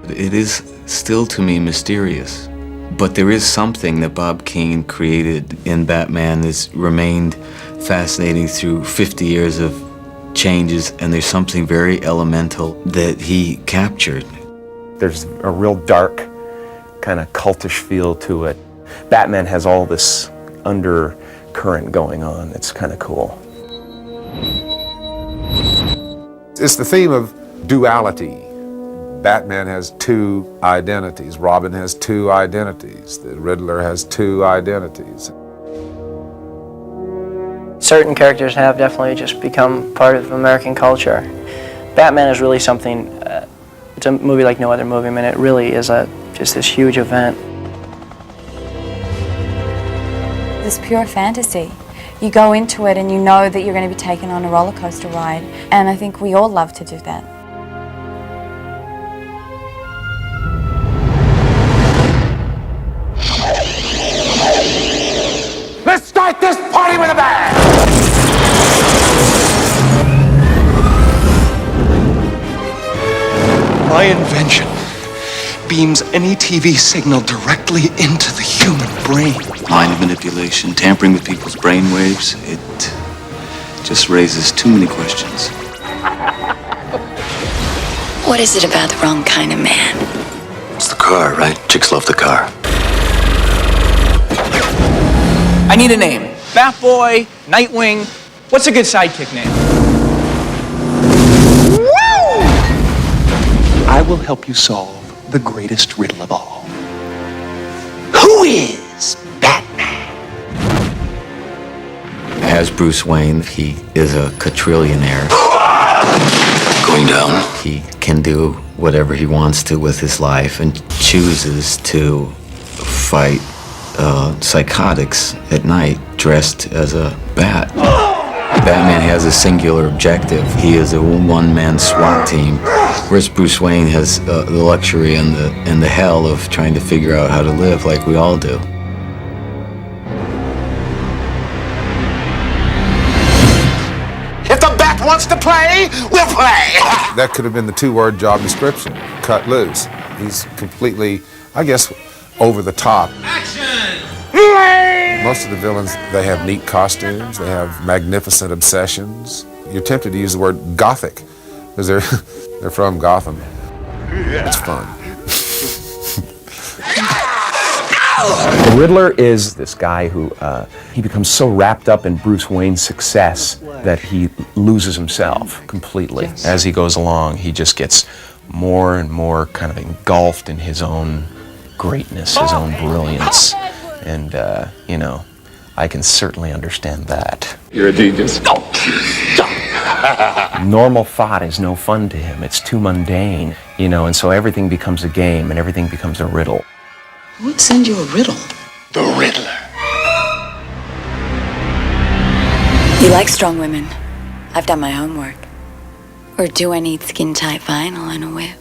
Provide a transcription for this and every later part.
It is still to me mysterious. But there is something that Bob Kane created in Batman that's remained fascinating through 50 years of changes, and there's something very elemental that he captured. There's a real dark, kind of cultish feel to it. Batman has all this undercurrent going on. It's kind of cool. It's the theme of duality. Batman has two identities. Robin has two identities. The Riddler has two identities. Certain characters have definitely just become part of American culture. Batman is really something, it's a movie like no other movie. I mean, it really is just this huge event. It's pure fantasy. You go into it and you know that you're going to be taken on a roller coaster ride. And I think we all love to do that. Let's start this party with a bang! My invention beams any TV signal directly into the human brain. Mind manipulation, tampering with people's brain waves, it just raises too many questions. What is it about the wrong kind of man? It's the car, right? Chicks love the car. I need a name. Batboy, Nightwing. What's a good sidekick name? Woo! I will help you solve the greatest riddle of all. Who is Batman? As Bruce Wayne, he is a quadrillionaire. Going down. He can do whatever he wants to with his life and chooses to fight psychotics at night dressed as a bat. Batman has a singular objective. He is a one-man SWAT team, whereas Bruce Wayne has the luxury and the hell of trying to figure out how to live like we all do. If the bat wants to play, we'll play. That could have been the two-word job description, cut loose. He's completely, I guess, over the top. Action! Most of the villains, they have neat costumes, they have magnificent obsessions. You're tempted to use the word gothic, because they're from Gotham. It's fun. The Riddler is this guy who he becomes so wrapped up in Bruce Wayne's success that he loses himself completely. Yes. As he goes along, he just gets more and more kind of engulfed in his own greatness, his own brilliance. And, you know, I can certainly understand that. You're a genius. Normal thought is no fun to him. It's too mundane, you know, and so everything becomes a game and everything becomes a riddle. Who would send you a riddle? The Riddler. You like strong women. I've done my homework. Or do I need skin-tight vinyl and a whip?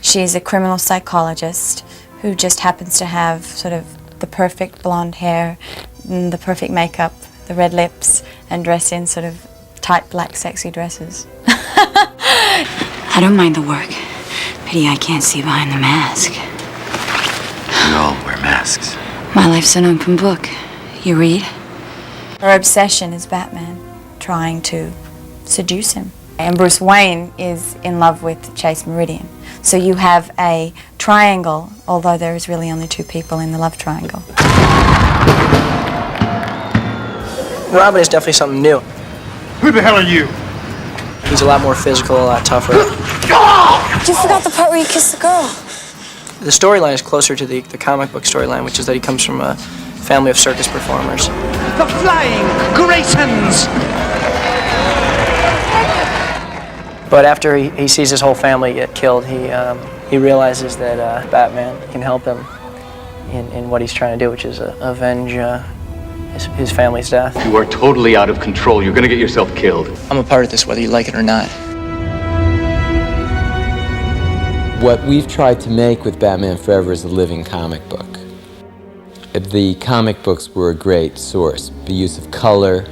She's a criminal psychologist who just happens to have sort of the perfect blonde hair, the perfect makeup, the red lips, and dress in sort of tight black sexy dresses. I don't mind the work. Pity I can't see behind the mask. We all wear masks. My life's an open book. You read? Her obsession is Batman, trying to seduce him. And Bruce Wayne is in love with Chase Meridian. So you have a triangle, although there is really only two people in the love triangle. Robin is definitely something new. Who the hell are you? He's a lot more physical, a lot tougher. You forgot the part where you kissed the girl. The storyline is closer to the comic book storyline, which is that he comes from a family of circus performers. The Flying Graysons! But after he sees his whole family get killed, he realizes that Batman can help him in what he's trying to do, which is avenge his family's death. You are totally out of control. You're going to get yourself killed. I'm a part of this, whether you like it or not. What we've tried to make with Batman Forever is a living comic book. The comic books were a great source. The use of color,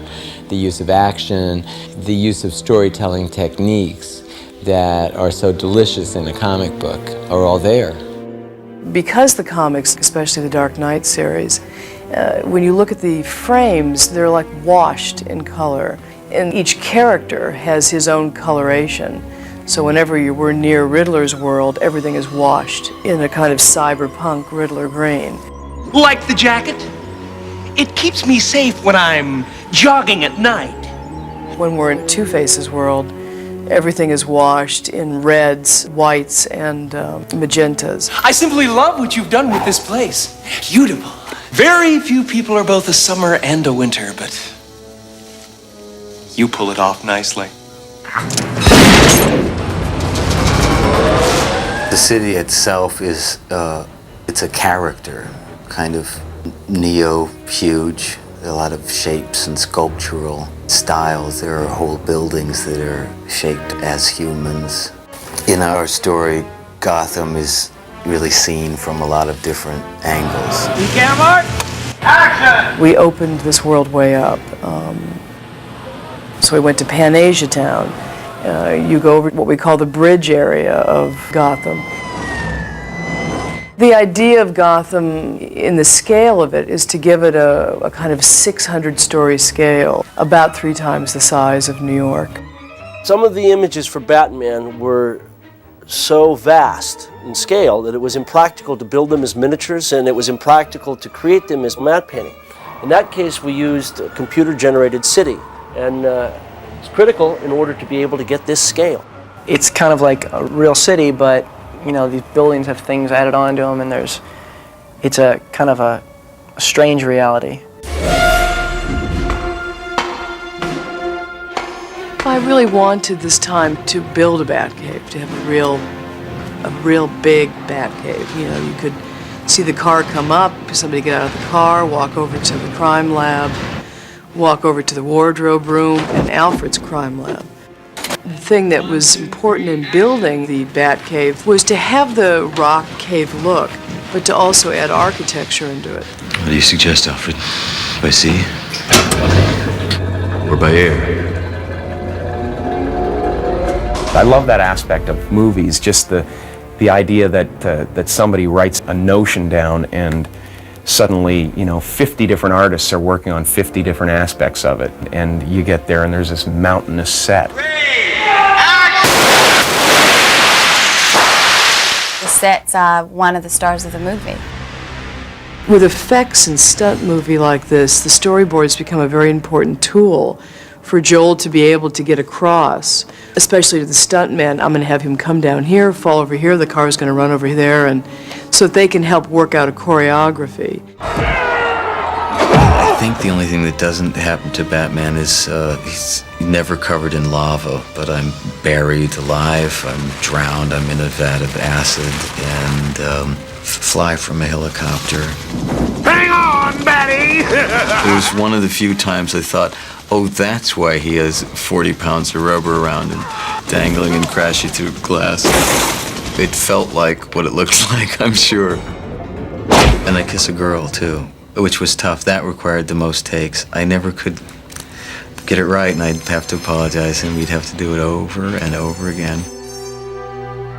the use of action, the use of storytelling techniques. that are so delicious in a comic book are all there. Because the comics, especially the Dark Knight series, when you look at the frames, they're like washed in color. And each character has his own coloration. So whenever you were near Riddler's world, everything is washed in a kind of cyberpunk Riddler green. Like the jacket? It keeps me safe when I'm jogging at night. When we're in Two-Face's world, everything is washed in reds, whites, and magentas. I simply love what you've done with this place. Beautiful. Very few people are both a summer and a winter, but you pull it off nicely. The city itself is, it's a character, kind of neo-huge. A lot of shapes and sculptural styles. There are whole buildings that are shaped as humans. In our story, Gotham is really seen from a lot of different angles. Camera, action! We opened this world way up. So we went to Pan-Asia Town. You go over what we call the bridge area of Gotham. The idea of Gotham, in the scale of it, is to give it a kind of 600-story scale, about 3 times the size of New York. Some of the images for Batman were so vast in scale that it was impractical to build them as miniatures, and it was impractical to create them as matte painting. In that case, we used a computer-generated city, and it's critical in order to be able to get this scale. It's kind of like a real city, but you know, these buildings have things added onto them, and it's a kind of a strange reality. I really wanted this time to build a Batcave, to have a real big Batcave. You know, you could see the car come up, somebody get out of the car, walk over to the crime lab, walk over to the wardrobe room, and Alfred's crime lab. The thing that was important in building the Batcave was to have the rock cave look, but to also add architecture into it. What do you suggest, Alfred? By sea? Or by air? I love that aspect of movies, just the idea that somebody writes a notion down and suddenly, you know, 50 different artists are working on 50 different aspects of it, and you get there and there's this mountainous set. The sets are one of the stars of the movie. With effects and stunt movie like this, the storyboards become a very important tool for Joel to be able to get across, especially to the stuntmen. I'm going to have him come down here, fall over here, the car's going to run over there, and so that they can help work out a choreography. I think the only thing that doesn't happen to Batman is he's never covered in lava, but I'm buried alive, I'm drowned, I'm in a vat of acid, and fly from a helicopter. Hang on, Batty! It was one of the few times I thought, oh, that's why he has 40 pounds of rubber around him, dangling and crashing through glass. It felt like what it looked like, I'm sure. And I kiss a girl, too, which was tough. That required the most takes. I never could get it right, and I'd have to apologize, and we'd have to do it over and over again.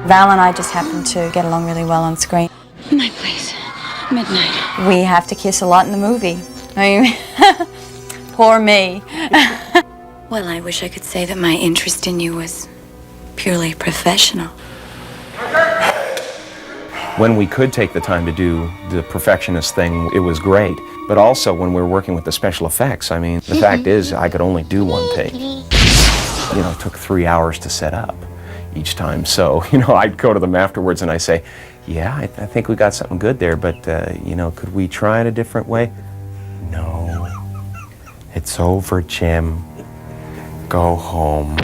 Val and I just happen to get along really well on screen. My place, midnight. We have to kiss a lot in the movie. I mean, poor me. Well, I wish I could say that my interest in you was purely professional. When we could take the time to do the perfectionist thing, it was great. But also when we were working with the special effects, I mean, the fact is I could only do one take. You know, it took 3 hours to set up each time. So, you know, I'd go to them afterwards and I say, yeah, I think we got something good there, but, you know, could we try it a different way? No, it's over, Jim. Go home.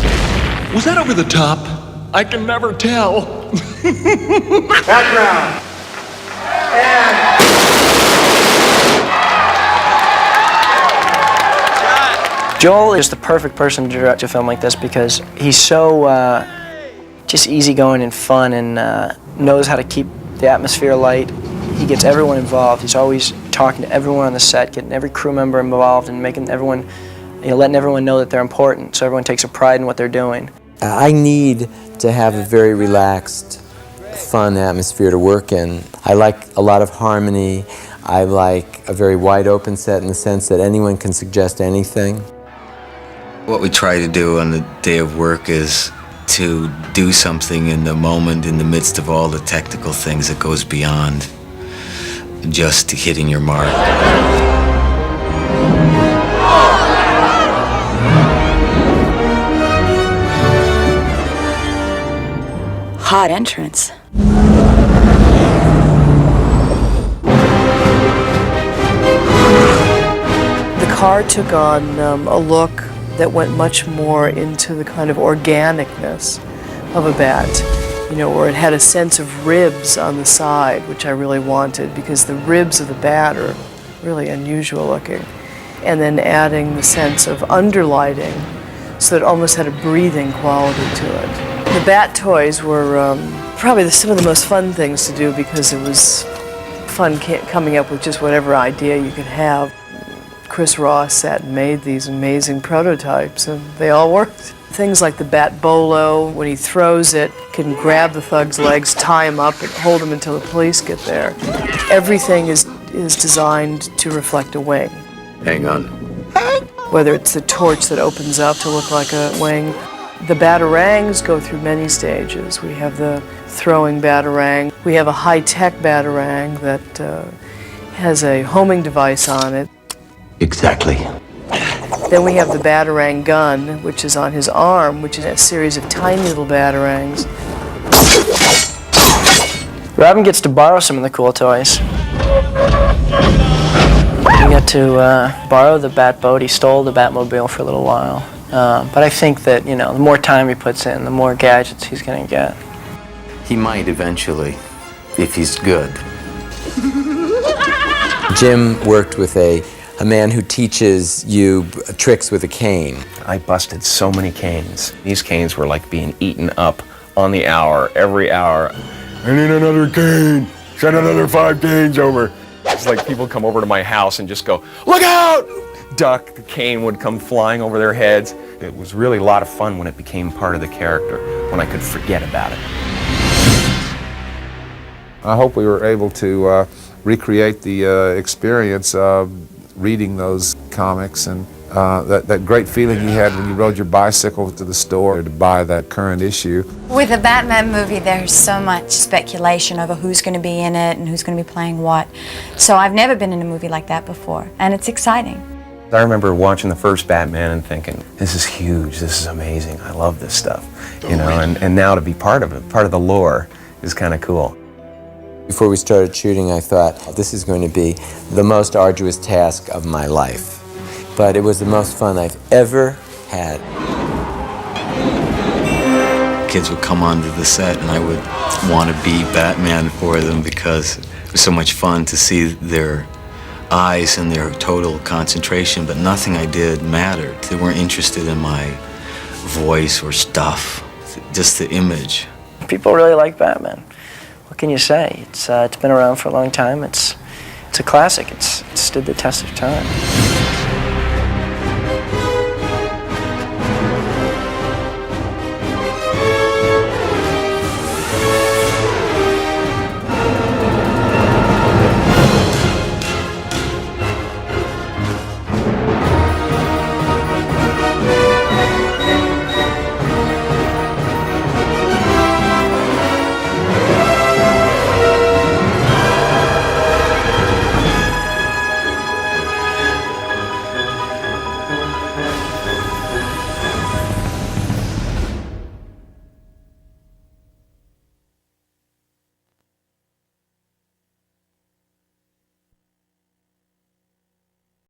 Was that over the top? I can never tell. Background. Joel is the perfect person to direct a film like this because he's so just easygoing and fun and knows how to keep the atmosphere light. He gets everyone involved. He's always talking to everyone on the set, getting every crew member involved and making everyone, you know, letting everyone know that they're important so everyone takes a pride in what they're doing. I need to have a very relaxed, fun atmosphere to work in. I like a lot of harmony. I like a very wide open set in the sense that anyone can suggest anything. What we try to do on the day of work is to do something in the moment, in the midst of all the technical things that goes beyond just hitting your mark. Hot entrance. The car took on a look that went much more into the kind of organicness of a bat, you know, where it had a sense of ribs on the side, which I really wanted because the ribs of the bat are really unusual looking. And then adding the sense of underlighting so that it almost had a breathing quality to it. The bat toys were probably some of the most fun things to do because it was fun coming up with just whatever idea you could have. Chris Ross sat and made these amazing prototypes, and they all worked. Things like the bat bolo, when he throws it, can grab the thug's legs, tie him up, and hold him until the police get there. Everything is designed to reflect a wing. Hang on. Whether it's the torch that opens up to look like a wing. The batarangs go through many stages. We have the throwing batarang. We have a high-tech batarang that has a homing device on it. Exactly. Then we have the batarang gun, which is on his arm, which is a series of tiny little batarangs. Robin gets to borrow some of the cool toys. He got to borrow the bat boat. He stole the Batmobile for a little while. But I think that, you know, the more time he puts in, the more gadgets he's going to get. He might eventually, if he's good. Jim worked with a man who teaches you tricks with a cane. I busted so many canes. These canes were like being eaten up on the hour, every hour. I need another cane. Send another 5 canes over. It's like people come over to my house and just go, look out! Duck, the cane would come flying over their heads. It was really a lot of fun when it became part of the character, when I could forget about it. I hope we were able to recreate the experience of reading those comics and that great feeling you had when you rode your bicycle to the store to buy that current issue. With a Batman movie, there's so much speculation over who's going to be in it and who's going to be playing what. So I've never been in a movie like that before, and it's exciting. I remember watching the first Batman and thinking, this is huge, this is amazing, I love this stuff. You know, and now to be part of it, part of the lore, is kind of cool. Before we started shooting, I thought, this is going to be the most arduous task of my life. But it was the most fun I've ever had. Kids would come onto the set and I would want to be Batman for them because it was so much fun to see their eyes and their total concentration, but nothing I did mattered. They weren't interested in my voice or stuff, just the image. People really like Batman. What can you say? It's been around for a long time. It's a classic. It stood the test of time.